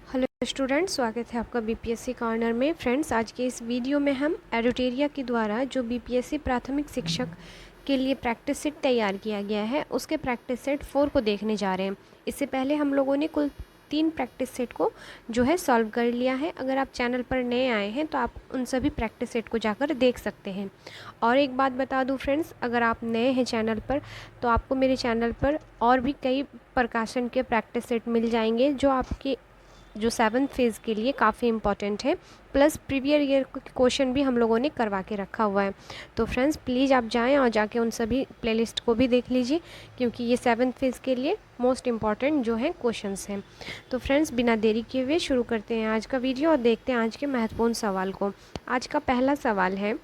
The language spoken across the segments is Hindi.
हेलो स्टूडेंट्स, स्वागत है आपका बीपीएससी कॉर्नर में। फ्रेंड्स, आज के इस वीडियो में हम एडुटेरिया के द्वारा जो बीपीएससी प्राथमिक शिक्षक के लिए प्रैक्टिस सेट तैयार किया गया है उसके प्रैक्टिस सेट 4 को देखने जा रहे हैं। इससे पहले हम लोगों ने कुल 3 प्रैक्टिस सेट को जो है सॉल्व कर लिया है। अगर आप चैनल पर नए आए हैं तो आप उन सभी प्रैक्टिस सेट को जाकर देख सकते हैं। और एक बात बता दूं फ्रेंड्स, अगर आप नए हैं चैनल पर तो आपको मेरे चैनल पर और भी कई प्रकाशन के प्रैक्टिस सेट मिल जाएंगे जो आपके जो 7th फेज़ के लिए काफ़ी इंपॉर्टेंट है। प्लस प्रीवियर ईयर क्वेश्चन भी हम लोगों ने करवा के रखा हुआ है। तो फ्रेंड्स, प्लीज़ आप जाएं और जाके उन सभी प्लेलिस्ट को भी देख लीजिए, क्योंकि ये 7th फेज़ के लिए मोस्ट इम्पॉर्टेंट जो है क्वेश्चंस हैं। तो फ्रेंड्स, बिना देरी किए हुए शुरू करते हैं आज का वीडियो और देखते हैं आज के महत्वपूर्ण सवाल को। आज का पहला सवाल है,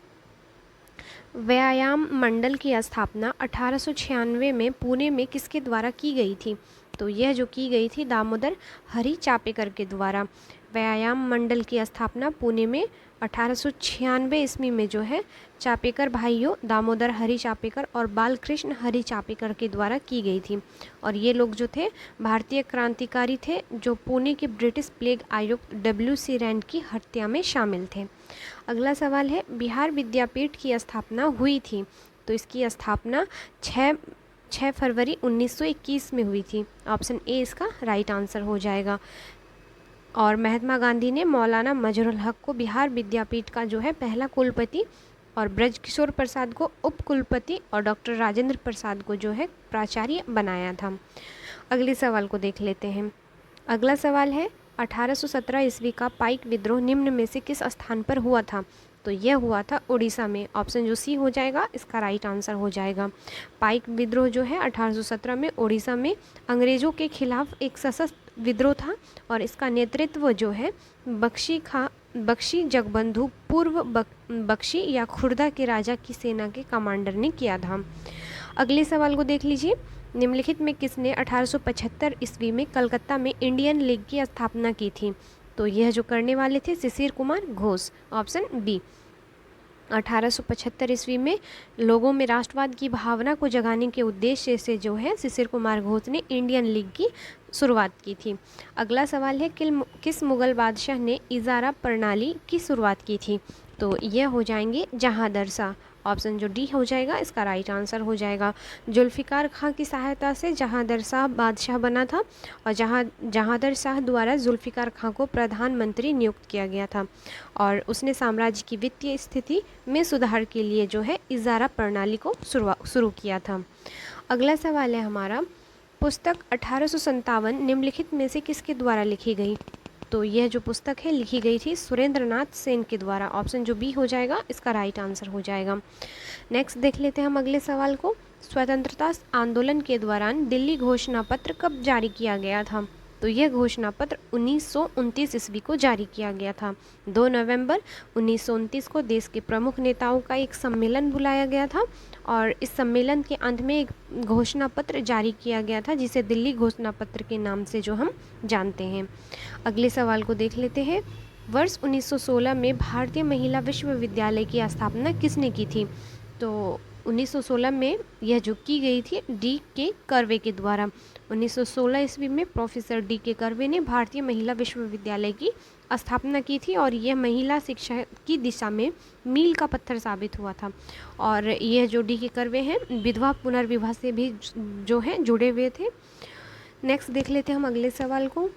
व्यायाम मंडल की स्थापना 1896 में पुणे में किसके द्वारा की गई थी? तो यह जो की गई थी दामोदर हरी चापेकर के द्वारा। व्यायाम मंडल की स्थापना पुणे में 1896 ईस्वी में जो है चापेकर भाइयों दामोदर हरी चापेकर और बालकृष्ण हरी चापेकर के द्वारा की गई थी। और ये लोग जो थे भारतीय क्रांतिकारी थे जो पुणे के ब्रिटिश प्लेग आयुक्त WC रैंड की हत्या में शामिल थे। अगला सवाल है, बिहार विद्यापीठ की स्थापना हुई थी? तो इसकी स्थापना 6 फरवरी 1921 में हुई थी। ऑप्शन ए इसका राइट आंसर हो जाएगा। और महात्मा गांधी ने मौलाना मजरुल हक को बिहार विद्यापीठ का जो है पहला कुलपति और ब्रजकिशोर प्रसाद को उप कुलपति और डॉक्टर राजेंद्र प्रसाद को जो है प्राचार्य बनाया था। अगले सवाल को देख लेते हैं। अगला सवाल है, 1817 ईस्वी का पाइक विद्रोह निम्न में से किस स्थान पर हुआ था? तो यह हुआ था उड़ीसा में। ऑप्शन जो सी हो जाएगा इसका राइट आंसर हो जाएगा। पाइक विद्रोह जो है 1817 में उड़ीसा में अंग्रेज़ों के खिलाफ एक सशस्त्र विद्रोह था और इसका नेतृत्व जो है बख्शी जगबंधु पूर्व बख्शी या खुर्दा के राजा की सेना के कमांडर ने किया था। अगले सवाल को देख लीजिए। निम्नलिखित में किसने 1875 ईस्वी में कलकत्ता में इंडियन लीग की स्थापना की थी? तो यह जो करने वाले थे शिशिर कुमार घोष। Option B. 1875 ईस्वी में लोगों में राष्ट्रवाद की भावना को जगाने के उद्देश्य से जो है शिशिर कुमार घोष ने इंडियन लीग की शुरुआत की थी। अगला सवाल है, किस मुगल बादशाह ने इजारा प्रणाली की शुरुआत की थी? तो यह हो जाएंगे जहांदर शाह। ऑप्शन जो डी हो जाएगा इसका राइट आंसर हो जाएगा। जुल्फ़िकार खां की सहायता से जहांदर शाह बादशाह बना था और जहांदर शाह द्वारा जुल्फ़िकार खां को प्रधानमंत्री नियुक्त किया गया था और उसने साम्राज्य की वित्तीय स्थिति में सुधार के लिए जो है इजारा प्रणाली को शुरू किया था। अगला सवाल है हमारा, पुस्तक 1857 निम्नलिखित में से किसके द्वारा लिखी गई? तो यह जो पुस्तक है लिखी गई थी सुरेंद्र नाथ सेन के द्वारा। ऑप्शन जो बी हो जाएगा इसका राइट आंसर हो जाएगा। नेक्स्ट देख लेते हैं हम अगले सवाल को। स्वतंत्रता आंदोलन के दौरान दिल्ली घोषणा पत्र कब जारी किया गया था? तो यह घोषणा पत्र 1929 ईस्वी को जारी किया गया था। 2 नवंबर 1929 को देश के प्रमुख नेताओं का एक सम्मेलन बुलाया गया था और इस सम्मेलन के अंत में एक घोषणा पत्र जारी किया गया था जिसे दिल्ली घोषणा पत्र के नाम से जो हम जानते हैं। अगले सवाल को देख लेते हैं। वर्ष 1916 में भारतीय महिला विश्वविद्यालय की स्थापना किसने की थी? तो 1916 में यह जो की गई थी D.K. कर्वे के द्वारा। 1916 ईस्वी में प्रोफेसर D.K. कर्वे ने भारतीय महिला विश्वविद्यालय की स्थापना की थी और यह महिला शिक्षा की दिशा में मील का पत्थर साबित हुआ था। और यह जो D.K. कर्वे हैं विधवा पुनर्विवाह से भी जो है जुड़े हुए थे। नेक्स्ट देख लेते हैं हम अगले सवाल को।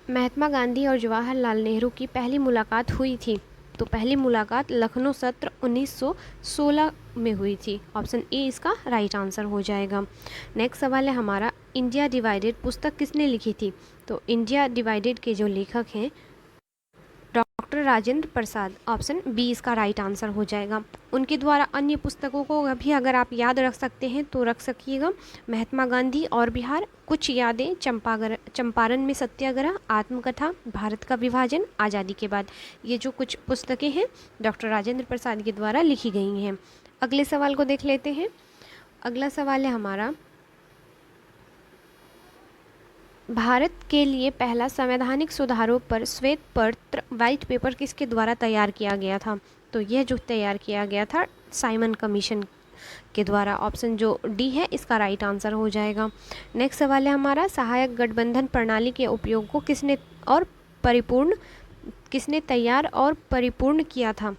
महात्मा गांधी और जवाहरलाल नेहरू की पहली मुलाकात हुई थी? तो पहली मुलाकात लखनऊ सत्र 1916 में हुई थी। ऑप्शन ए इसका राइट आंसर हो जाएगा। नेक्स्ट सवाल है हमारा, इंडिया डिवाइडेड पुस्तक किसने लिखी थी? तो इंडिया डिवाइडेड के जो लेखक हैं doctor Rajendra Prasad. Option b इसका राइट आंसर हो जाएगा। उनके द्वारा अन्य पुस्तकों को भी अगर आप याद रख सकते हैं तो रख सकिएगा। महात्मा गांधी और बिहार, कुछ यादें, चंपारण में सत्याग्रह, आत्मकथा, भारत का विभाजन, आज़ादी के बाद, ये जो कुछ पुस्तकें हैं डॉक्टर राजेंद्र प्रसाद के द्वारा लिखी गई हैं। अगले सवाल को देख लेते हैं। अगला सवाल है हमारा, भारत के लिए पहला संवैधानिक सुधारों पर श्वेत पत्र व्हाइट पेपर किसके द्वारा तैयार किया गया था? तो यह जो तैयार किया गया था साइमन कमीशन के द्वारा। ऑप्शन जो डी है इसका राइट आंसर हो जाएगा। नेक्स्ट सवाल है हमारा, सहायक गठबंधन प्रणाली के उपयोग को किसने तैयार और परिपूर्ण किया था?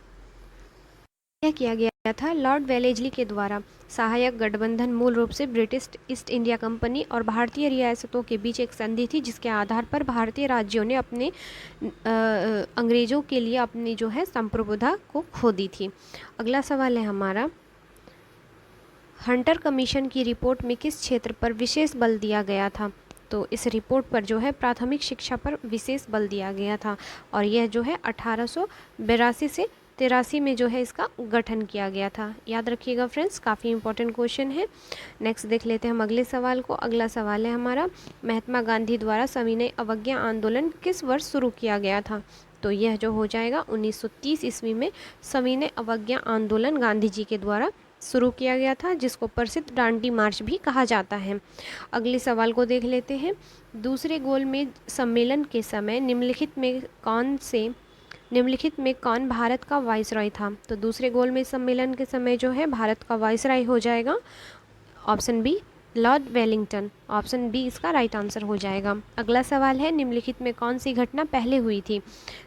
यह किया गया था लॉर्ड वेलेस्ली के द्वारा। सहायक गठबंधन मूल रूप से ब्रिटिश ईस्ट इंडिया कंपनी और भारतीय रियासतों के बीच एक संधि थी, जिसके आधार पर भारतीय राज्यों ने अपने अंग्रेजों के लिए अपनी जो है संप्रभुता को खो दी थी। अगला सवाल है हमारा, हंटर कमीशन की रिपोर्ट में किस क्षेत्र पर विशेष बल दिया गया था? तो इस रिपोर्ट पर जो है प्राथमिक शिक्षा पर विशेष बल दिया गया था और यह जो है 1882 से 83 में जो है इसका गठन किया गया था। याद रखिएगा फ्रेंड्स, काफ़ी इंपॉर्टेंट क्वेश्चन है। नेक्स्ट देख लेते हैं हम अगले सवाल को। अगला सवाल है हमारा, महात्मा गांधी द्वारा सविनय अवज्ञा आंदोलन किस वर्ष शुरू किया गया था? तो यह जो हो जाएगा 1930 ईस्वी में सविनय अवज्ञा आंदोलन गांधी जी के द्वारा शुरू किया गया था, जिसको प्रसिद्ध दांडी मार्च भी कहा जाता है। अगले सवाल को देख लेते हैं, दूसरे गोलमेज सम्मेलन के समय निम्नलिखित में कौन भारत का वाइसरॉय था? तो दूसरे गोलमेज सम्मेलन के समय जो है भारत का वाइसरॉय हो जाएगा option b, Lord Wellington. Option b इसका राइट आंसर हो जाएगा। अगला सवाल है, निम्नलिखित में कौन सी घटना पहले हुई थी?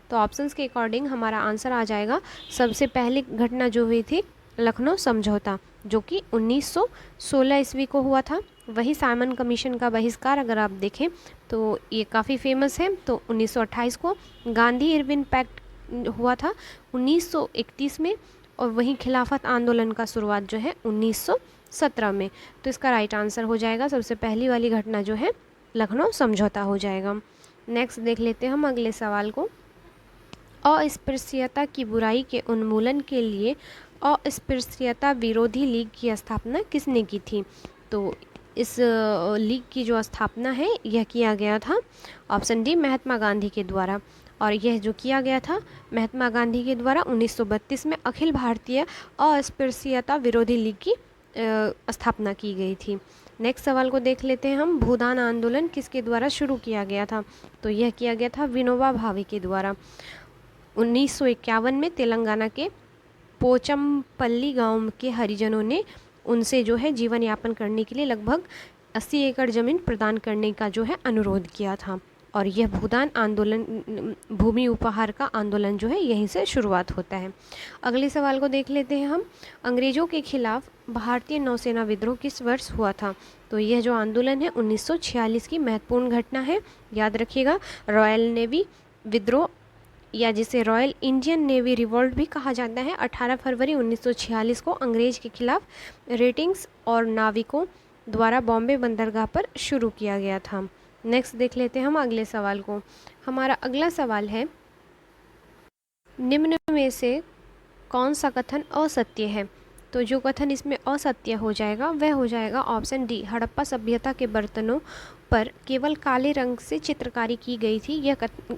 तो ऑप्शंस के अकॉर्डिंग हमारा आंसर आ जाएगा, सबसे पहली घटना जो हुई थी लखनऊ समझौता, जो कि 1916 ईस्वी को हुआ था। वही साइमन कमीशन का बहिष्कार अगर आप देखें तो ये काफ़ी फेमस है। तो 1928 को गांधी इरविन पैक्ट हुआ था 1931 में, और वहीं खिलाफत आंदोलन का शुरुआत जो है 1917 में। तो इसका राइट आंसर हो जाएगा, सबसे पहली वाली घटना जो है लखनऊ समझौता हो जाएगा। नेक्स्ट देख लेते हैं हम अगले सवाल को, अस्पृश्यता की बुराई के उन्मूलन के लिए अस्पृश्यता विरोधी लीग की स्थापना किसने की थी? तो इस लीग की जो स्थापना है यह किया गया था ऑप्शन डी, महात्मा गांधी के द्वारा। और यह जो किया गया था महात्मा गांधी के द्वारा 1932 में अखिल भारतीय अस्पृश्यता विरोधी लीग की स्थापना की गई थी। नेक्स्ट सवाल को देख लेते हैं हम, भूदान आंदोलन किसके द्वारा शुरू किया गया था? तो यह किया गया था विनोबा भावे के द्वारा। 1951 में तेलंगाना के पोचमपल्ली गांव के हरिजनों ने उनसे जो है जीवन यापन करने के लिए लगभग 80 एकड़ ज़मीन प्रदान करने का जो है अनुरोध किया था, और यह भूदान आंदोलन, भूमि उपहार का आंदोलन जो है यहीं से शुरुआत होता है। अगले सवाल को देख लेते हैं हम, अंग्रेज़ों के खिलाफ भारतीय नौसेना विद्रोह किस वर्ष हुआ था? तो यह जो आंदोलन है 1946 की महत्वपूर्ण घटना है। याद रखिएगा, रॉयल नेवी विद्रोह या जिसे रॉयल इंडियन नेवी रिवॉल्ट भी कहा जाता है, 18 फरवरी 1946 को अंग्रेज के खिलाफ रेटिंग्स और नाविकों द्वारा बॉम्बे बंदरगाह पर शुरू किया गया था। नेक्स्ट देख लेते हैं हम अगले सवाल को। हमारा अगला सवाल है, निम्न में से कौन सा कथन असत्य है? तो जो कथन इसमें असत्य हो जाएगा वह हो जाएगा ऑप्शन डी, हड़प्पा सभ्यता के बर्तनों पर केवल काले रंग से चित्रकारी की गई थी।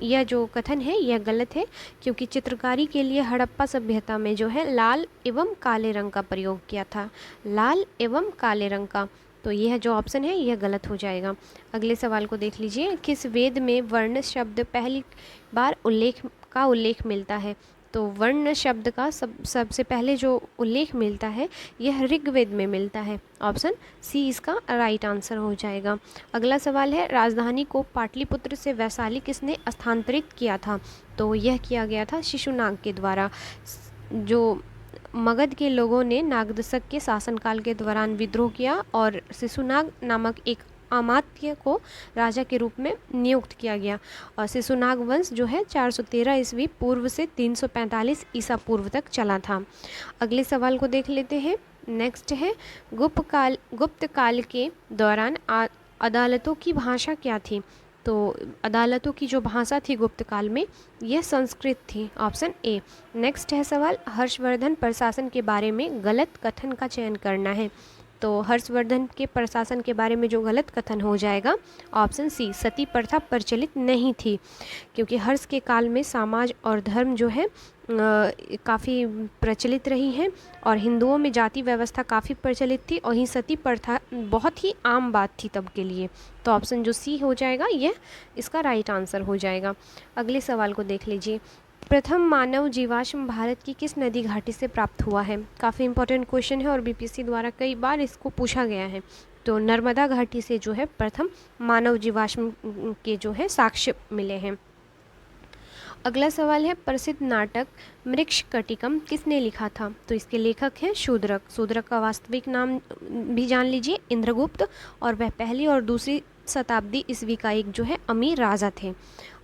यह जो कथन है यह गलत है, क्योंकि चित्रकारी के लिए हड़प्पा सभ्यता में जो है लाल एवं काले रंग का प्रयोग किया था, लाल एवं काले रंग का। तो यह जो ऑप्शन है यह गलत हो जाएगा। अगले सवाल को देख लीजिए, किस वेद में वर्ण शब्द पहली बार उल्लेख मिलता है? तो वर्ण शब्द का सबसे पहले जो उल्लेख मिलता है यह ऋग्वेद में मिलता है। ऑप्शन सी इसका राइट आंसर हो जाएगा। अगला सवाल है, राजधानी को पाटलिपुत्र से वैशाली किसने स्थानांतरित किया था? तो यह किया गया था शिशुनाग के द्वारा। जो मगध के लोगों ने नागदशक के शासनकाल के दौरान विद्रोह किया और शिशुनाग नामक एक अमात्य को राजा के रूप में नियुक्त किया गया, और शिशुनाग वंश जो है 413 ईस्वी पूर्व से 345 ईसा पूर्व तक चला था। अगले सवाल को देख लेते हैं। नेक्स्ट है, गुप्त काल के दौरान अदालतों की भाषा क्या थी? तो अदालतों की जो भाषा थी गुप्त काल में यह संस्कृत थी। Option A. नेक्स्ट है सवाल, हर्षवर्धन प्रशासन के बारे में गलत कथन का चयन करना है। तो हर्षवर्धन के प्रशासन के बारे में जो गलत कथन हो जाएगा ऑप्शन सी, सती प्रथा प्रचलित नहीं थी, क्योंकि हर्ष के काल में समाज और धर्म जो है काफ़ी प्रचलित रही हैं, और हिंदुओं में जाति व्यवस्था काफ़ी प्रचलित थी, और ही सती प्रथा बहुत ही आम बात थी तब के लिए। तो ऑप्शन जो सी हो जाएगा यह इसका राइट आंसर हो जाएगा। अगले सवाल को देख लीजिए, प्रथम मानव जीवाश्म भारत की किस नदी घाटी से प्राप्त हुआ है? काफ़ी इंपॉर्टेंट क्वेश्चन है और बीपीएससी द्वारा कई बार इसको पूछा गया है। तो नर्मदा घाटी से जो है प्रथम मानव जीवाश्म के जो है साक्ष्य मिले हैं। अगला सवाल है, प्रसिद्ध नाटक मृक्षकटिकम किसने लिखा था? तो इसके लेखक हैं शूद्रक। शूद्रक का वास्तविक नाम भी जान लीजिए, इंद्रगुप्त, और वह पहली और दूसरी शताब्दी ईस्वी का एक जो है अमीर राजा थे।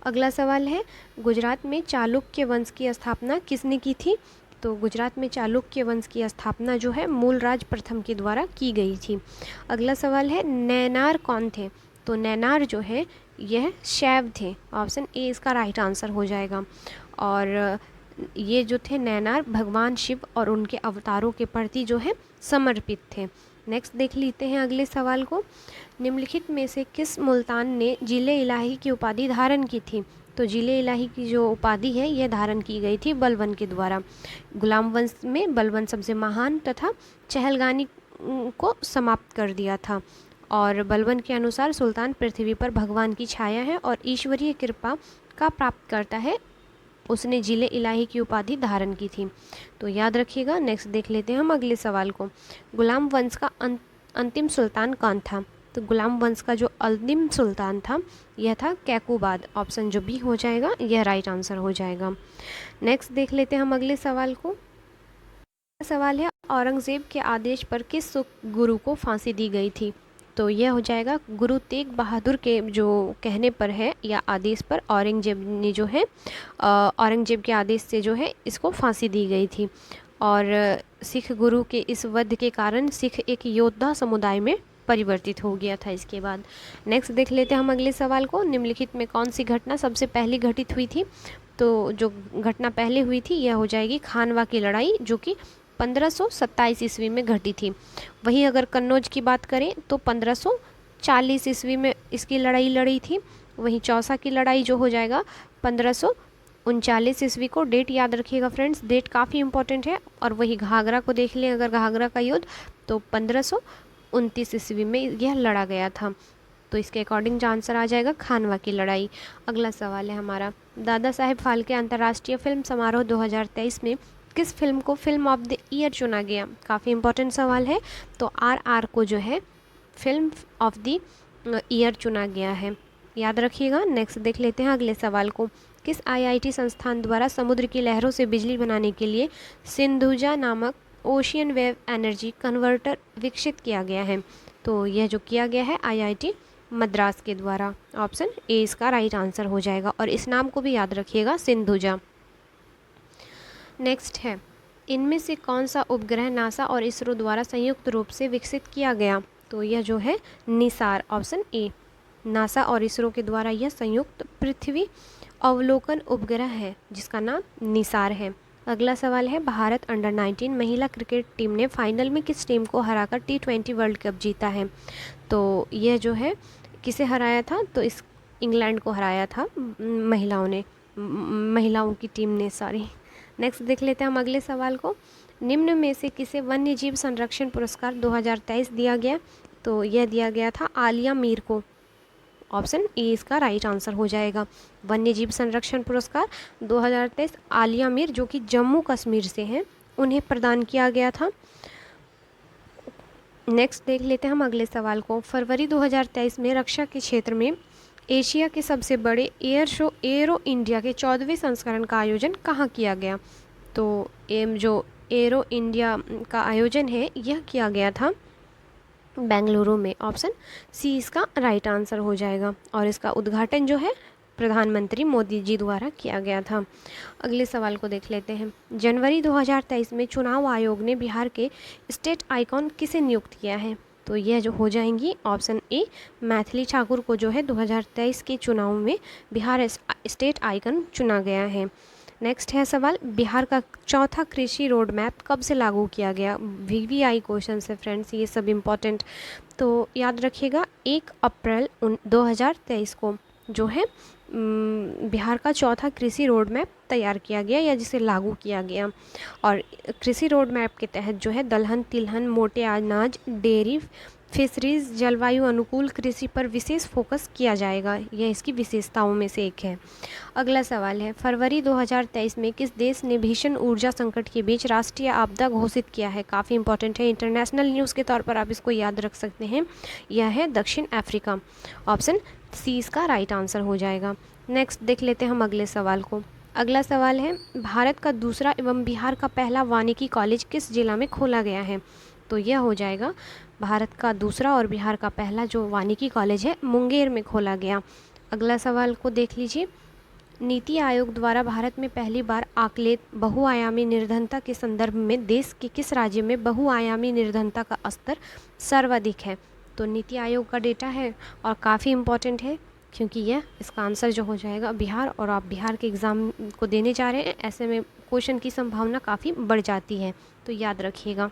अगला सवाल है, गुजरात में चालुक्य वंश की स्थापना किसने की थी? तो गुजरात में चालुक्य वंश की स्थापना जो है मूलराज प्रथम के द्वारा की गई थी। अगला सवाल है, नैनार कौन थे? तो नैनार जो है यह शैव थे। ऑप्शन ए इसका राइट आंसर हो जाएगा। और ये जो थे नैनार भगवान शिव और उनके अवतारों के प्रति जो है समर्पित थे। नेक्स्ट देख लेते हैं अगले सवाल को। निम्नलिखित में से किस मुल्तान ने जिले इलाही की उपाधि धारण की थी? तो जिले इलाही की जो उपाधि है यह धारण की गई थी बलबन के द्वारा। गुलाम वंश में बलबन सबसे महान तथा चहलगानी को समाप्त कर दिया था। और बलबन के अनुसार सुल्तान पृथ्वी पर भगवान की छाया है और ईश्वरीय कृपा का प्राप्त करता है। उसने जिले इलाही की उपाधि धारण की थी। तो याद रखिएगा। नेक्स्ट देख लेते हैं हम अगले सवाल को। गुलाम वंश का अंतिम सुल्तान कौन था? तो गुलाम वंश का जो अंतिम सुल्तान था यह था कैकुबाद। ऑप्शन जो बी हो जाएगा यह राइट आंसर हो जाएगा। नेक्स्ट देख लेते हैं हम अगले सवाल को। सवाल है, औरंगजेब के आदेश पर किस सिख गुरु को फांसी दी गई थी? तो यह हो जाएगा गुरु तेग बहादुर के जो कहने पर है या आदेश पर औरंगजेब ने जो है औरंगजेब के आदेश से जो है इसको फांसी दी गई थी। और सिख गुरु के इस वध के कारण सिख एक योद्धा समुदाय में परिवर्तित हो गया था इसके बाद। नेक्स्ट देख लेते हैं हम अगले सवाल को। निम्नलिखित में कौन सी घटना सबसे पहले घटित हुई थी? तो जो घटना पहले हुई थी यह हो जाएगी खानवा की लड़ाई, जो कि 1527 ईस्वी में घटी थी। वहीं अगर कन्नौज की बात करें तो 1540 ईस्वी में इसकी लड़ाई लड़ी थी। वहीं चौसा की लड़ाई जो हो जाएगा 1539 ईस्वी को। डेट याद रखिएगा फ्रेंड्स, डेट काफ़ी इंपॉर्टेंट है। और वही घाघरा को देख लें अगर घाघरा का युद्ध, तो 1529 ईस्वी में यह लड़ा गया था। तो इसके अकॉर्डिंग जो आंसर आ जाएगा खानवा की लड़ाई। अगला सवाल है हमारा, दादा साहेब फाल्के अंतर्राष्ट्रीय फिल्म समारोह 2023 में किस फिल्म को फिल्म ऑफ द ईयर चुना गया? काफ़ी इंपॉर्टेंट सवाल है। तो RR को जो है फिल्म ऑफ द ईयर चुना गया है, याद रखिएगा। नेक्स्ट देख लेते हैं अगले सवाल को। किस IIT संस्थान द्वारा समुद्र की लहरों से बिजली बनाने के लिए सिंधुजा नामक ओशियन वेव एनर्जी कन्वर्टर विकसित किया गया है? तो यह जो किया गया है IIT मद्रास के द्वारा। ऑप्शन ए इसका राइट आंसर हो जाएगा। और इस नाम को भी याद रखिएगा, सिंधुजा। नेक्स्ट है, इनमें से कौन सा उपग्रह नासा और इसरो द्वारा संयुक्त रूप से विकसित किया गया? तो यह जो है निसार। ऑप्शन ए, नासा और इसरो के द्वारा यह संयुक्त पृथ्वी अवलोकन उपग्रह है जिसका नाम निसार है। अगला सवाल है, भारत अंडर 19 महिला क्रिकेट टीम ने फाइनल में किस टीम को हराकर T20 वर्ल्ड कप जीता है? तो यह जो है किसे हराया था? तो इस इंग्लैंड को हराया था महिलाओं की टीम ने, सॉरी। नेक्स्ट देख लेते हैं हम अगले सवाल को। निम्न में से किसे वन्य जीव संरक्षण पुरस्कार 2023 दिया गया? तो यह दिया गया था आलिया मीर को। ऑप्शन ए इसका राइट आंसर हो जाएगा। वन्य जीव संरक्षण पुरस्कार 2023 आलिया मीर, जो कि जम्मू कश्मीर से हैं, उन्हें प्रदान किया गया था। नेक्स्ट देख लेते हैं हम अगले सवाल को। फरवरी 2023 में रक्षा के क्षेत्र में एशिया के सबसे बड़े एयर शो एरो इंडिया के 14वें संस्करण का आयोजन कहाँ किया गया? तो जो एरो इंडिया का आयोजन है यह किया गया था बेंगलुरु में। ऑप्शन सी इसका राइट आंसर हो जाएगा। और इसका उद्घाटन जो है प्रधानमंत्री मोदी जी द्वारा किया गया था। अगले सवाल को देख लेते हैं। जनवरी 2023 में चुनाव आयोग ने बिहार के स्टेट आइकॉन किसे नियुक्त किया है? तो यह जो हो जाएंगी ऑप्शन ए, मैथिली ठाकुर को जो है 2023 के चुनाव में बिहार स्टेट आइकन चुना गया है। नेक्स्ट है सवाल, बिहार का चौथा कृषि रोड मैप कब से लागू किया गया? VVI क्वेश्चन है फ्रेंड्स, ये सब इम्पोर्टेंट, तो याद रखिएगा। 1 अप्रैल 2023 को जो है बिहार का चौथा कृषि रोड मैप तैयार किया गया या जिसे लागू किया गया। और कृषि रोड मैप के तहत जो है दलहन, तिलहन, मोटे अनाज, डेयरी, फिशरीज जलवायु अनुकूल कृषि पर विशेष फोकस किया जाएगा, यह इसकी विशेषताओं में से एक है। अगला सवाल है, फरवरी 2023 में किस देश ने भीषण ऊर्जा संकट के बीच राष्ट्रीय आपदा घोषित किया है? काफ़ी इंपॉर्टेंट है, इंटरनेशनल न्यूज़ के तौर पर आप इसको याद रख सकते हैं। यह है दक्षिण अफ्रीका। ऑप्शन सी इसका राइट आंसर हो जाएगा। नेक्स्ट देख लेते हैं हम अगले सवाल को। अगला सवाल है, भारत का दूसरा एवं बिहार का पहला वानिकी कॉलेज किस जिला में खोला गया है? तो यह हो जाएगा भारत का दूसरा और बिहार का पहला जो वानिकी कॉलेज है मुंगेर में खोला गया। अगला सवाल को देख लीजिए, नीति आयोग द्वारा भारत में पहली बार आकलित बहुआयामी निर्धनता के संदर्भ में देश के किस राज्य में बहुआयामी निर्धनता का स्तर सर्वाधिक है? तो नीति आयोग का डेटा है और काफ़ी इम्पॉर्टेंट है, क्योंकि यह इसका आंसर जो हो जाएगा बिहार, और आप बिहार के एग्ज़ाम को देने जा रहे हैं, ऐसे में क्वेश्चन की संभावना काफ़ी बढ़ जाती है, तो याद रखिएगा।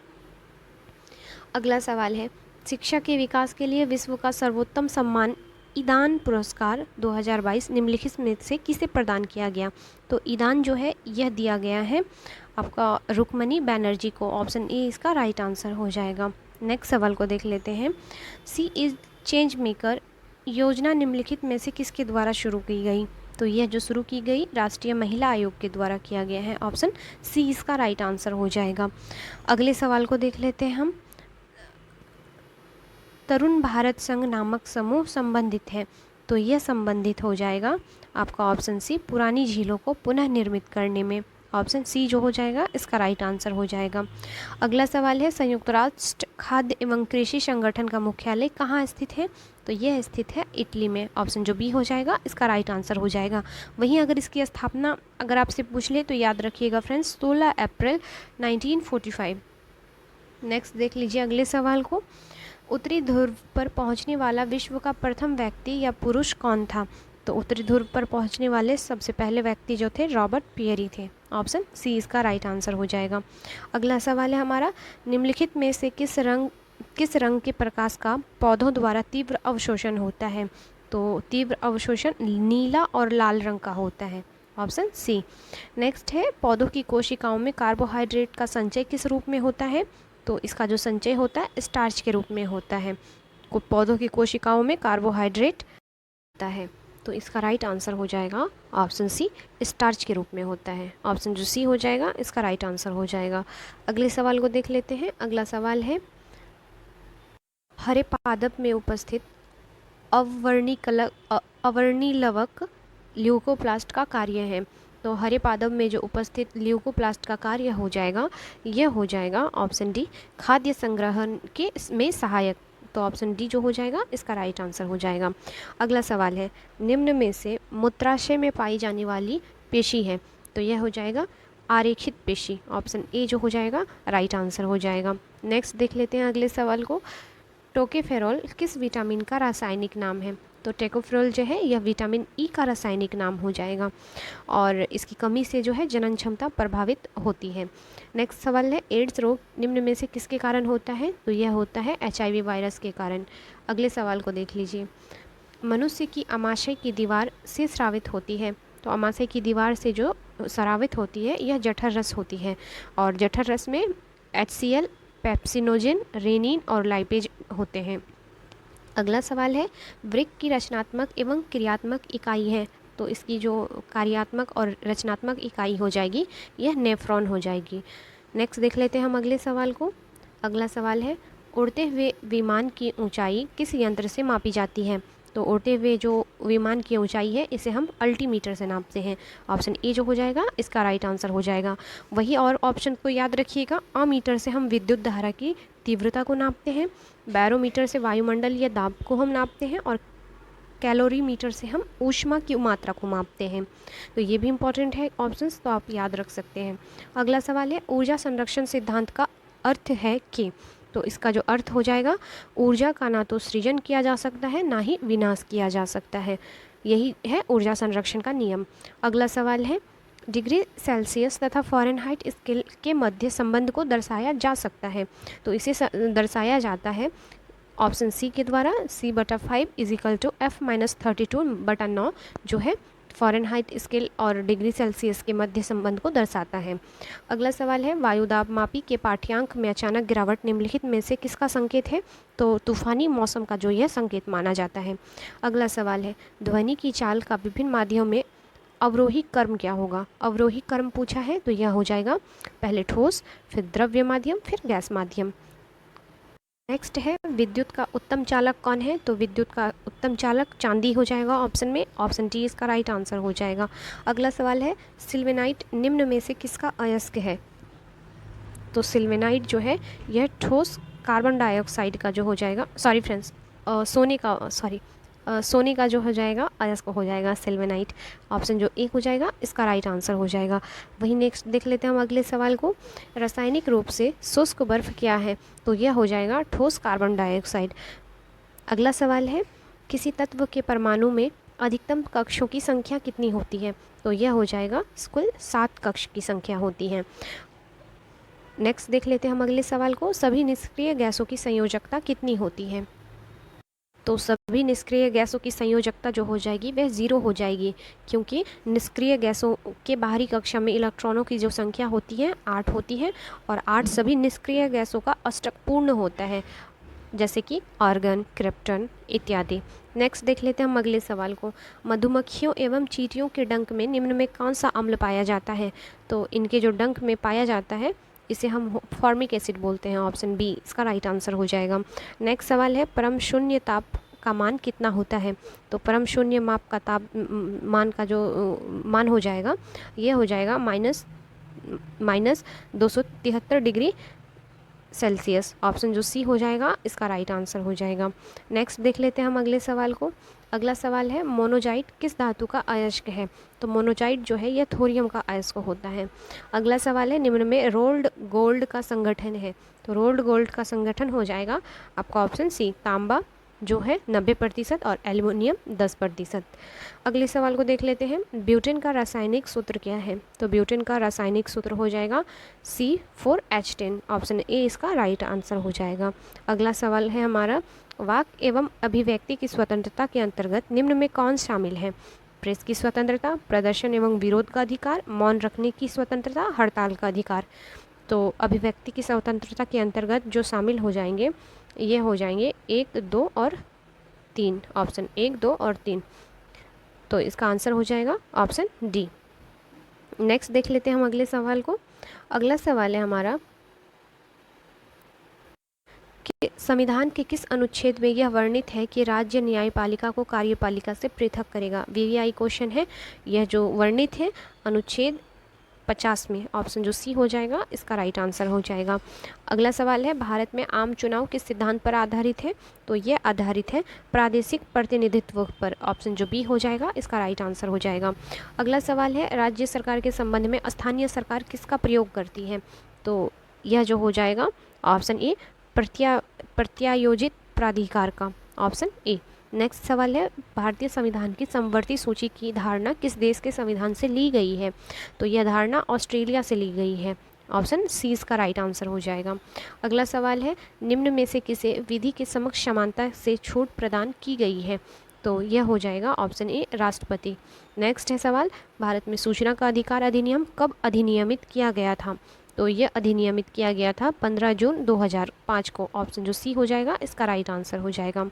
अगला सवाल है, शिक्षा के विकास के लिए विश्व का सर्वोत्तम सम्मान ईदान पुरस्कार 2022 निम्नलिखित में से किसे प्रदान किया गया? तो ईदान जो है यह दिया गया है आपका रुक्मणी बैनर्जी को। ऑप्शन ए इसका राइट आंसर हो जाएगा। नेक्स्ट सवाल को देख लेते हैं, सी इज चेंज मेकर योजना निम्नलिखित में से किसके द्वारा शुरू की गई? तो यह जो शुरू की गई राष्ट्रीय महिला आयोग के द्वारा किया गया है। ऑप्शन सी इसका राइट आंसर हो जाएगा। अगले सवाल को देख लेते हैं हम, तरुण भारत संघ नामक समूह संबंधित है, तो यह संबंधित हो जाएगा आपका ऑप्शन सी पुरानी झीलों को पुनः निर्मित करने में। ऑप्शन सी जो हो जाएगा इसका राइट आंसर हो जाएगा। अगला सवाल है, संयुक्त राष्ट्र खाद्य एवं कृषि संगठन का मुख्यालय कहाँ स्थित है? तो यह स्थित है इटली में। ऑप्शन जो बी हो जाएगा इसका राइट आंसर हो जाएगा। वहीं अगर इसकी स्थापना अगर आपसे पूछ ले तो याद रखिएगा फ्रेंड्स 16 अप्रैल 1945। नेक्स्ट देख लीजिए अगले सवाल को, उत्तरी ध्रुव पर पहुंचने वाला विश्व का प्रथम व्यक्ति या पुरुष कौन था? तो उत्तरी ध्रुव पर पहुंचने वाले सबसे पहले व्यक्ति जो थे रॉबर्ट पियरी थे। ऑप्शन सी इसका राइट आंसर हो जाएगा। अगला सवाल है हमारा, निम्नलिखित में से किस रंग के प्रकाश का पौधों द्वारा तीव्र अवशोषण होता है? तो तीव्र अवशोषण नीला और लाल रंग का होता है। Option C. नेक्स्ट है, पौधों की कोशिकाओं में कार्बोहाइड्रेट का संचय किस रूप में होता है? तो इसका जो संचय होता है स्टार्च के रूप में होता है। पौधों की कोशिकाओं में कार्बोहाइड्रेट होता है, तो इसका राइट आंसर हो जाएगा ऑप्शन सी, स्टार्च के रूप में होता है। ऑप्शन जो सी हो जाएगा इसका राइट आंसर हो जाएगा। अगले सवाल को देख लेते हैं। अगला सवाल है, हरे पादप में उपस्थित अवर्णिलवक ल्यूकोप्लास्ट का कार्य है। तो हरे पादप में जो उपस्थित ल्यूकोप्लास्ट का कार्य हो जाएगा यह हो जाएगा ऑप्शन डी, खाद्य संग्रहण के में सहायक। तो ऑप्शन डी जो हो जाएगा इसका राइट आंसर हो जाएगा। अगला सवाल है, निम्न में से मूत्राशय में पाई जाने वाली पेशी है? तो यह हो जाएगा आरेखित पेशी। ऑप्शन ए जो हो जाएगा राइट आंसर हो जाएगा। नेक्स्ट देख लेते हैं अगले सवाल को, टोकोफेरोल किस विटामिन का रासायनिक नाम है? तो टोकोफेरोल जो है यह विटामिन ई का रासायनिक नाम हो जाएगा, और इसकी कमी से जो है जनन क्षमता प्रभावित होती है। नेक्स्ट सवाल है, एड्स रोग निम्न में से किसके कारण होता है? तो यह होता है HIV वायरस के कारण। अगले सवाल को देख लीजिए, मनुष्य की आमाशय की दीवार से स्रावित होती है। तो आमाशय की दीवार से जो स्रावित होती है यह जठर रस होती है, और जठर रस में HCl, पेप्सिनोजेन, रेनिन और लाइपेज होते हैं। अगला सवाल है, वृक्क की रचनात्मक एवं क्रियात्मक इकाई है। तो इसकी जो कार्यात्मक और रचनात्मक इकाई हो जाएगी यह नेफ्रॉन हो जाएगी। नेक्स्ट देख लेते हैं हम अगले सवाल को। अगला सवाल है, उड़ते हुए विमान की ऊंचाई किस यंत्र से मापी जाती है? तो उड़ते हुए जो विमान की ऊंचाई है इसे हम अल्टीमीटर से नापते हैं। ऑप्शन ए जो हो जाएगा इसका राइट आंसर हो जाएगा। वही और ऑप्शन को याद रखिएगा, अमीटर से हम विद्युत धारा की तीव्रता को नापते हैं, बैरोमीटर से वायुमंडल या दाब को हम नापते हैं, और कैलोरीमीटर से हम ऊष्मा की मात्रा को मापते हैं। तो ये भी इंपॉर्टेंट है ऑप्शंस, तो आप याद रख सकते हैं। अगला सवाल है, ऊर्जा संरक्षण सिद्धांत का अर्थ है कि? तो इसका जो अर्थ हो जाएगा, ऊर्जा का ना तो सृजन किया जा सकता है ना ही विनाश किया जा सकता है। यही है ऊर्जा संरक्षण का नियम। अगला सवाल है, डिग्री सेल्सियस तथा फ़ारेनहाइट स्केल के मध्य संबंध को दर्शाया जा सकता है। तो इसे दर्शाया जाता है ऑप्शन सी के द्वारा c/5 = f-32/9 जो है फ़ारेनहाइट स्केल और डिग्री सेल्सियस के मध्य संबंध को दर्शाता है। अगला सवाल है वायुदाब मापी के पाठ्यांक में अचानक गिरावट निम्नलिखित में से किसका संकेत है? तो तूफानी मौसम का जो यह संकेत माना जाता है। अगला सवाल है ध्वनि की चाल का विभिन्न माध्यमों में अवरोही क्रम क्या होगा? अवरोही क्रम पूछा है तो यह हो जाएगा पहले ठोस, फिर द्रव्य माध्यम, फिर गैस माध्यम। नेक्स्ट है विद्युत का उत्तम चालक कौन है? तो विद्युत का उत्तम चालक चांदी हो जाएगा ऑप्शन में, ऑप्शन डी इसका राइट आंसर हो जाएगा। अगला सवाल है सिल्वेनाइट निम्न में से किसका अयस्क है? तो सिल्वेनाइट जो है यह ठोस कार्बन डाइऑक्साइड का जो हो जाएगा, सॉरी फ्रेंड्स, सोने का जो हो जाएगा अयस्क हो जाएगा सिल्वेनाइट। ऑप्शन जो ए हो जाएगा इसका राइट आंसर हो जाएगा। वही नेक्स्ट देख लेते हैं हम अगले सवाल को। रासायनिक रूप से शुष्क बर्फ क्या है? तो यह हो जाएगा ठोस कार्बन डाइऑक्साइड। अगला सवाल है किसी तत्व के परमाणु में अधिकतम कक्षों की संख्या कितनी होती है? तो यह हो जाएगा कुल 7 कक्ष की संख्या होती है। नेक्स्ट देख लेते हैं हम अगले सवाल को। सभी निष्क्रिय गैसों की संयोजकता कितनी होती है? तो सभी निष्क्रिय गैसों की संयोजकता जो हो जाएगी वह 0 हो जाएगी, क्योंकि निष्क्रिय गैसों के बाहरी कक्षा में इलेक्ट्रॉनों की जो संख्या होती है 8 होती है, और 8 सभी निष्क्रिय गैसों का अष्टक पूर्ण होता है, जैसे कि आर्गन, क्रिप्टन इत्यादि। नेक्स्ट देख लेते हैं हम अगले सवाल को। मधुमक्खियों एवं चींटियों के डंक में निम्न में कौन सा अम्ल पाया जाता है? तो इनके जो डंक में पाया जाता है इसे हम फॉर्मिक एसिड बोलते हैं, ऑप्शन बी इसका राइट आंसर हो जाएगा। नेक्स्ट सवाल है परम शून्य ताप का मान कितना होता है? तो परम शून्य माप का ताप मान का जो मान हो जाएगा ये हो जाएगा माइनस 273 डिग्री सेल्सियस। ऑप्शन जो सी हो जाएगा इसका राइट आंसर हो जाएगा। नेक्स्ट देख लेते हैं हम अगले सवाल को। अगला सवाल है मोनोजाइट किस धातु का अयस्क है? तो मोनोजाइट जो है यह थोरियम का अयस्क होता है। अगला सवाल है निम्न में रोल्ड गोल्ड का संगठन है? तो रोल्ड गोल्ड का संगठन हो जाएगा आपका ऑप्शन सी तांबा जो है 90% और एल्युमिनियम 10%। अगले सवाल को देख लेते हैं। ब्यूटेन का रासायनिक सूत्र क्या है? तो ब्यूटेन का रासायनिक सूत्र हो जाएगा C4H10। ऑप्शन ए इसका राइट आंसर हो जाएगा। अगला सवाल है हमारा वाक एवं अभिव्यक्ति की स्वतंत्रता के अंतर्गत निम्न में कौन शामिल है? प्रेस की स्वतंत्रता, प्रदर्शन एवं विरोध का अधिकार, मौन रखने की स्वतंत्रता, हड़ताल का अधिकार। तो अभिव्यक्ति की स्वतंत्रता के अंतर्गत जो शामिल हो जाएंगे ये हो जाएंगे 1, 2 और 3। ऑप्शन 1, 2 और 3। तो इसका आंसर हो जाएगा ऑप्शन डी। नेक्स्ट देख लेते हैं हम अगले सवाल को। अगला सवाल है हमारा कि संविधान के किस अनुच्छेद में यह वर्णित है कि राज्य न्यायपालिका को कार्यपालिका से पृथक करेगा? वीवीआई क्वेश्चन है। यह जो वर्णित है अनुच्छेद 50 में। ऑप्शन जो सी हो जाएगा इसका राइट आंसर हो जाएगा। अगला सवाल है भारत में आम चुनाव किस सिद्धांत पर आधारित है? तो यह आधारित है प्रादेशिक प्रतिनिधित्व पर। ऑप्शन जो बी हो जाएगा इसका राइट आंसर हो जाएगा। अगला सवाल है राज्य सरकार के संबंध में स्थानीय सरकार किसका प्रयोग करती है? तो यह जो हो जाएगा ऑप्शन ए प्रत्यायोजित प्राधिकार का। Option A. नेक्स्ट सवाल है भारतीय संविधान की समवर्ती सूची की धारणा किस देश के संविधान से ली गई है? तो यह धारणा ऑस्ट्रेलिया से ली गई है। ऑप्शन सी इसका राइट आंसर हो जाएगा। अगला सवाल है निम्न में से किसे विधि के समक्ष समानता से छूट प्रदान की गई है? तो यह हो जाएगा ऑप्शन ए राष्ट्रपति। नेक्स्ट है सवाल भारत में सूचना का अधिकार अधिनियम कब अधिनियमित किया गया था? तो यह अधिनियमित किया गया था 15 जून 2005 को। ऑप्शन जो सी हो जाएगा इसका राइट आंसर हो जाएगा।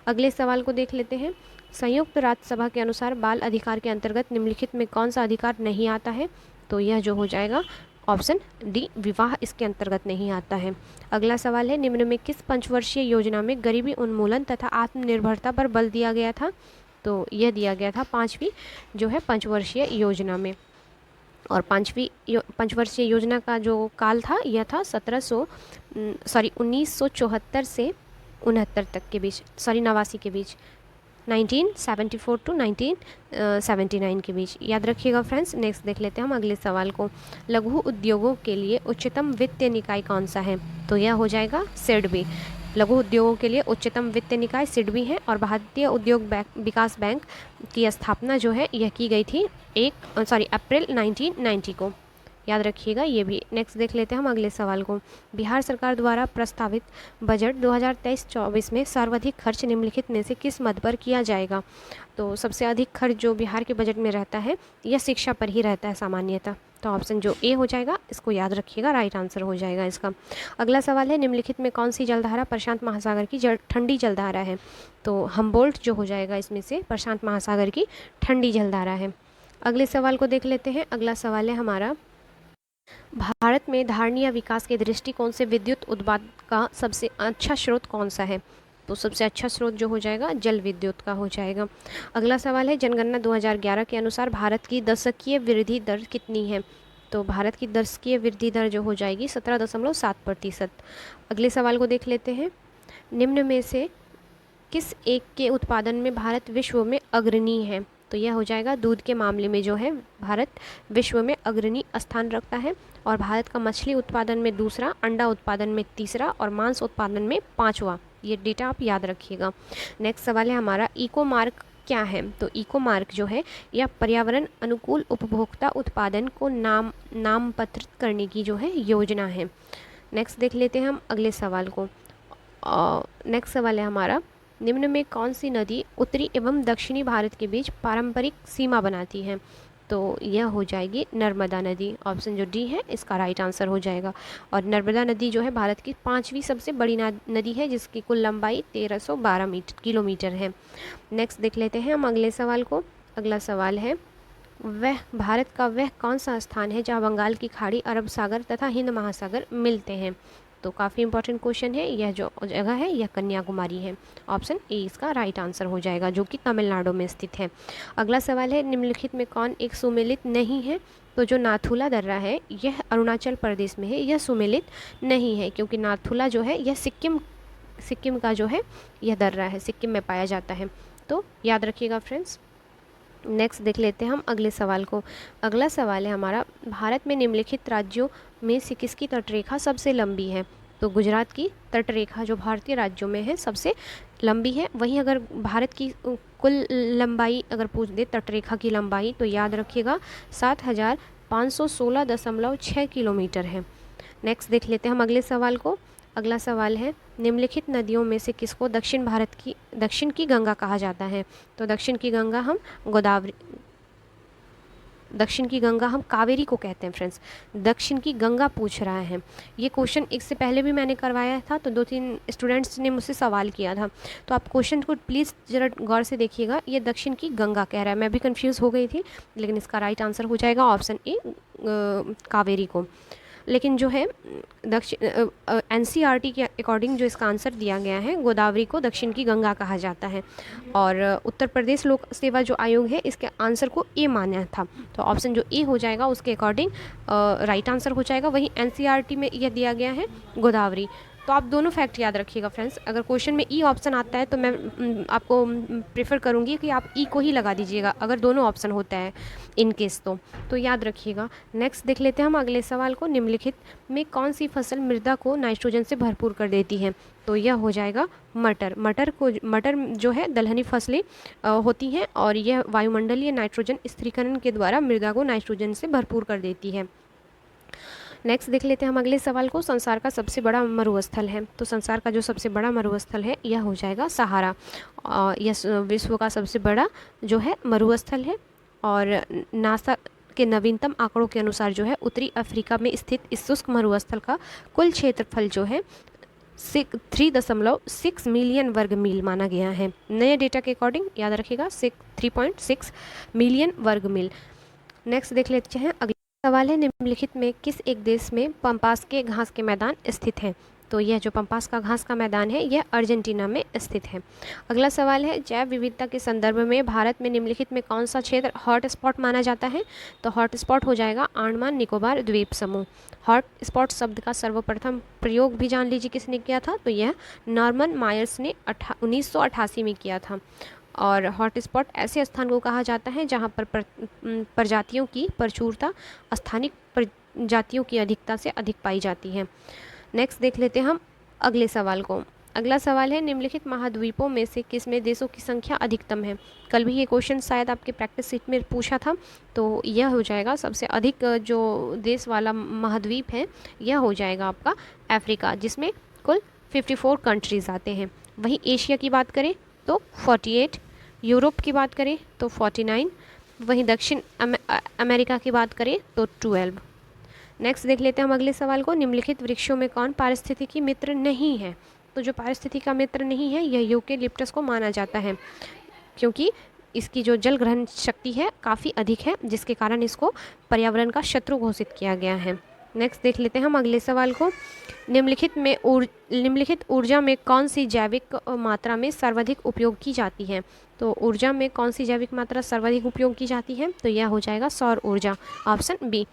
अगले सवाल को देख लेते हैं। संयुक्त राष्ट्र सभा के अनुसार बाल अधिकार के अंतर्गत निम्नलिखित में कौन सा अधिकार नहीं आता है? तो यह जो हो जाएगा ऑप्शन डी विवाह इसके अंतर्गत नहीं आता है। अगला सवाल है निम्न में किस पंचवर्षीय योजना में गरीबी उन्मूलन तथा आत्मनिर्भरता पर बल दिया गया था? तो यह दिया गया था 5वीं जो है पंचवर्षीय योजना में। और पंचवर्षीय योजना का जो काल था यह था 1974 से 69 तक के बीच, 89 के बीच, 1974 to 1979 के बीच। याद रखिएगा फ्रेंड्स। नेक्स्ट देख लेते हैं हम अगले सवाल को। लघु उद्योगों के लिए उच्चतम वित्तीय निकाय कौन सा है? तो यह हो जाएगा सिडबी। लघु उद्योगों के लिए उच्चतम वित्तीय निकाय सिडबी है। और भारतीय उद्योग विकास बैंक की स्थापना जो है यह की गई थी अप्रैल 1990 को। याद रखिएगा ये भी। नेक्स्ट देख लेते हैं हम अगले सवाल को। बिहार सरकार द्वारा प्रस्तावित बजट 2023-24 में सर्वाधिक खर्च निम्नलिखित में से किस मद पर किया जाएगा? तो सबसे अधिक खर्च जो बिहार के बजट में रहता है यह शिक्षा पर ही रहता है सामान्यतः। तो ऑप्शन जो ए हो जाएगा इसको याद रखिएगा, राइट आंसर हो जाएगा इसका। अगला सवाल है, निम्नलिखित में कौन सी जलधारा प्रशांत महासागर की ठंडी जलधारा है? तो हम्बोल्ट जो हो जाएगा इसमें से प्रशांत महासागर की ठंडी जलधारा है। अगले सवाल को देख लेते हैं। अगला सवाल है हमारा, भारत में धारणीय विकास के दृष्टिकोण से विद्युत उत्पादन का सबसे अच्छा स्रोत कौन सा है? तो सबसे अच्छा स्रोत जो हो जाएगा जल विद्युत का हो जाएगा। अगला सवाल है, जनगणना 2011 के अनुसार भारत की दशकीय वृद्धि दर कितनी है? तो भारत की दशकीय वृद्धि दर जो हो जाएगी 17.7%। अगले सवाल को देख लेते हैं। निम्न में से किस एक के उत्पादन में भारत विश्व में अग्रणी है? तो यह हो जाएगा दूध के मामले में जो है भारत विश्व में अग्रणी स्थान रखता है, और भारत का मछली उत्पादन में दूसरा, अंडा उत्पादन में तीसरा और मांस उत्पादन में पाँचवा। ये डेटा आप याद रखिएगा। नेक्स्ट सवाल है हमारा, इको मार्क क्या है? तो इको मार्क जो है यह पर्यावरण अनुकूल उपभोक्ता उत्पादन को नामपत्रित करने की जो है योजना है। नेक्स्ट देख लेते हैं हम अगले सवाल को। नेक्स्ट सवाल है हमारा, निम्न में कौन सी नदी उत्तरी एवं दक्षिणी भारत के बीच पारंपरिक सीमा बनाती है? तो यह हो जाएगी नर्मदा नदी। ऑप्शन जो डी है इसका राइट आंसर हो जाएगा। और नर्मदा नदी जो है भारत की 5वीं सबसे बड़ी नदी है, जिसकी कुल लंबाई 1312 किलोमीटर है। नेक्स्ट देख लेते हैं हम अगले सवाल को। अगला सवाल है, वह भारत का वह कौन सा स्थान है जहाँ बंगाल की खाड़ी, अरब सागर तथा हिंद महासागर मिलते हैं? तो काफ़ी इंपॉर्टेंट क्वेश्चन है। यह जो जगह है यह कन्याकुमारी है। ऑप्शन ए इसका राइट आंसर हो जाएगा, जो कि तमिलनाडु में स्थित है। अगला सवाल है, निम्नलिखित में कौन एक सुमेलित नहीं है? तो जो नाथुला दर्रा है यह अरुणाचल प्रदेश में है, यह सुमेलित नहीं है, क्योंकि नाथुला जो है यह सिक्किम का जो है यह दर्रा है, सिक्किम में पाया जाता है। तो याद रखिएगा फ्रेंड्स। नेक्स्ट देख लेते हैं हम अगले सवाल को। अगला सवाल है हमारा, भारत में निम्नलिखित राज्यों में से किसकी तटरेखा सबसे लंबी है? तो गुजरात की तटरेखा जो भारतीय राज्यों में है सबसे लंबी है। वहीं अगर भारत की कुल लंबाई अगर पूछ दे तटरेखा की लंबाई, तो याद रखिएगा 7516.6 किलोमीटर है। नेक्स्ट देख लेते हैं हम अगले सवाल को। अगला सवाल है, निम्नलिखित नदियों में से किसको दक्षिण की गंगा कहा जाता है? तो दक्षिण की गंगा हम कावेरी को कहते हैं फ्रेंड्स। दक्षिण की गंगा पूछ रहा है। ये क्वेश्चन इससे पहले भी मैंने करवाया था, तो 2-3 स्टूडेंट्स ने मुझसे सवाल किया था, तो आप क्वेश्चन को प्लीज़ ज़रा गौर से देखिएगा। ये दक्षिण की गंगा कह रहा है, मैं भी कंफ्यूज हो गई थी, लेकिन इसका राइट आंसर हो जाएगा ऑप्शन ए, कावेरी को। लेकिन जो है NCERT के अकॉर्डिंग जो इसका आंसर दिया गया है, गोदावरी को दक्षिण की गंगा कहा जाता है। और उत्तर प्रदेश लोक सेवा जो आयोग है इसके आंसर को ए माना था, तो ऑप्शन जो ए हो जाएगा उसके अकॉर्डिंग राइट आंसर हो जाएगा। वहीं NCERT में यह दिया गया है गोदावरी। तो आप दोनों फैक्ट याद रखिएगा फ्रेंड्स। अगर क्वेश्चन में ई ऑप्शन आता है तो मैं आपको प्रेफर करूँगी कि आप ई को ही लगा दीजिएगा, अगर दोनों ऑप्शन होता है इन केस तो याद रखिएगा। नेक्स्ट देख लेते हैं हम अगले सवाल को। निम्नलिखित में कौन सी फसल मृदा को नाइट्रोजन से भरपूर कर देती है? तो यह हो जाएगा मटर। मटर जो है दलहनी फसलें होती हैं, और यह वायुमंडलीय नाइट्रोजन स्थिरीकरण के द्वारा मृदा को नाइट्रोजन से भरपूर कर देती है। नेक्स्ट देख लेते हैं हम अगले सवाल को। संसार का सबसे बड़ा मरुस्थल है? तो संसार का जो सबसे बड़ा मरुस्थल है यह हो जाएगा सहारा। यह विश्व का सबसे बड़ा जो है मरुस्थल है, और नासा के नवीनतम आंकड़ों के अनुसार जो है उत्तरी अफ्रीका में स्थित इस शुष्क मरुस्थल का कुल क्षेत्रफल जो है 3.6 मिलियन वर्ग मील माना गया है। नए डेटा के अकॉर्डिंग याद रखिएगा 3.6 मिलियन वर्ग मील। नेक्स्ट देख लेते हैं अगला सवाल है, निम्नलिखित में किस एक देश में पंपास के घास के मैदान स्थित हैं? तो यह जो पंपास का घास का मैदान है यह अर्जेंटीना में स्थित है। अगला सवाल है, जैव विविधता के संदर्भ में भारत में निम्नलिखित में कौन सा क्षेत्र हॉट स्पॉट माना जाता है? तो हॉट स्पॉट हो जाएगा अंडमान निकोबार द्वीप समूह। हॉट स्पॉट शब्द का सर्वप्रथम प्रयोग भी जान लीजिए किसने किया था? तो यह नॉर्मन मायर्स ने 1988 में किया था। और हॉट स्पॉट ऐसे स्थान को कहा जाता है जहाँ पर प्रजातियों की प्रचुरता स्थानिक प्रजातियों की अधिकता से अधिक पाई जाती है। नेक्स्ट देख लेते हैं हम अगले सवाल को। अगला सवाल है निम्नलिखित महाद्वीपों में से किसमें देशों की संख्या अधिकतम है। कल भी ये क्वेश्चन शायद आपके प्रैक्टिस सीट में पूछा था, तो यह हो जाएगा सबसे अधिक जो देश वाला महाद्वीप है यह हो जाएगा आपका अफ्रीका, जिसमें कुल 54 कंट्रीज़ आते हैं। वहीं एशिया की बात करें तो 48, यूरोप की बात करें तो 49, वहीं दक्षिण अमेरिका की बात करें तो 12। नेक्स्ट देख लेते हैं हम अगले सवाल को। निम्नलिखित वृक्षों में कौन पारिस्थितिकी मित्र नहीं है। तो जो पारिस्थितिकी का मित्र नहीं है यह यूकेलिप्टस को माना जाता है, क्योंकि इसकी जो जल ग्रहण शक्ति है काफ़ी अधिक है, जिसके कारण इसको पर्यावरण का शत्रु घोषित किया गया है। नेक्स्ट देख लेते हैं हम अगले सवाल को। निम्नलिखित ऊर्जा में कौन सी जैविक मात्रा में सर्वाधिक उपयोग की जाती है। तो ऊर्जा में कौन सी जैविक मात्रा सर्वाधिक उपयोग की जाती है, तो यह हो जाएगा सौर ऊर्जा, ऑप्शन बी।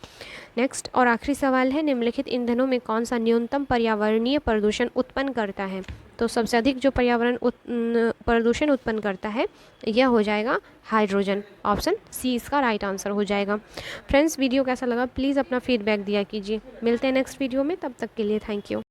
नेक्स्ट और आखिरी सवाल है निम्नलिखित ईंधनों में कौन सा न्यूनतम पर्यावरणीय प्रदूषण उत्पन्न करता है। तो सबसे अधिक जो प्रदूषण उत्पन्न करता है यह हो जाएगा हाइड्रोजन, ऑप्शन सी इसका राइट आंसर हो जाएगा। फ्रेंड्स वीडियो कैसा लगा प्लीज़ अपना फीडबैक दिया कीजिए। मिलते हैं नेक्स्ट वीडियो में, तब तक के लिए थैंक यू।